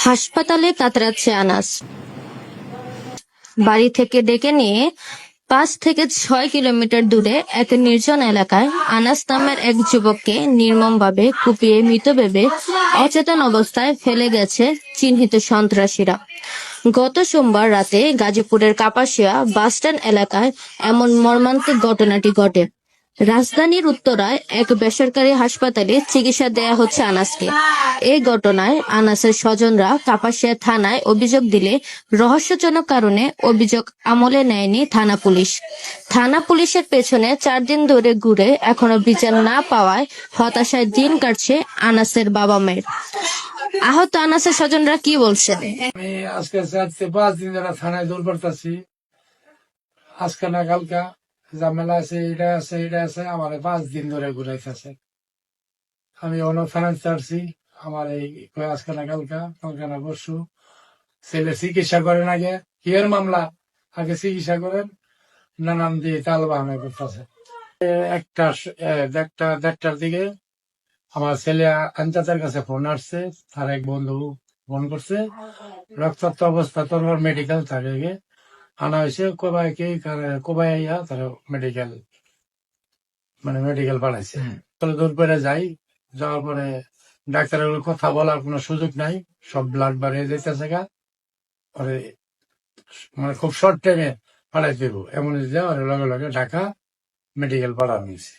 হাসপাতালে কাতরাচ্ছে আনাস। বাড়ি থেকে ডেকে নিয়ে 5 থেকে 6 কিলোমিটার দূরে এক নির্জন এলাকায় আনাস নামের এক যুবককে নির্মমভাবে কুপিয়ে মৃত ভেবে অচেতন অবস্থায় ফেলে গেছে চিহ্নিত সন্ত্রাসীরা। গত সোমবার রাতে গাজীপুরের কাপাসিয়া বাসস্ট্যান্ড এলাকায় এমন মর্মান্তিক ঘটনাটি ঘটে। রাজধানীর উত্তরায় এক বেসরকারি হাসপাতালে চিকিৎসা দেয়া হচ্ছে আনাসকে। এই ঘটনায় আনাসের স্বজনরা কাপাসিয়া থানায় অভিযোগ দিলে রহস্যজনক কারণে অভিযোগ আমলে নেয়নি থানা পুলিশ। থানা পুলিশের পেছনে 4 দিন ধরে ঘুরে এখনো বিচার না পাওয়ায় হতাশায় দিন কাটছে আনাসের বাবা মায়ের। আহত আনাসের স্বজনরা কি বলছেন? আমি আজকে 4 থেকে 5 দিন ধরে থানায় দৌড় করতেছি। আজকে না কালকা ঝামেলা আছে, এটা আছে, এটা আছে, আমার 5 দিন ধরে ঘুরাইতেছে। আমি অন্য থানায় চাচ্ছি, আমার এই আজকে না কালকা না পরশু ছেলে চিকিৎসা করেন, আগে কিয়ের মামলা, আগে চিকিৎসা করেন, নানান দিয়ে তাল বাহানা করতেছে। দেড়টার দিকে আমার ছেলে আঞ্চাতের কাছে ফোন আসছে, তার এক বন্ধু ফোন করছে, রক্তাক্ত অবস্থা তোর মেডিকেল থাকে আনা হয়েছে, কোবাই আইয়া তারা মেডিকেল পাঠাইছে। তাহলে দূর করে যাই, যাওয়ার পরে ডাক্তারের কথা বলার কোনো সুযোগ নাই, সব ব্লাড বাড়িয়ে যেতেছে গা, পরে খুব শর্ট টাইমে পাঠাই দেবো এমন যে লগে লগে ঢাকা মেডিকেল পাঠানো হয়েছে।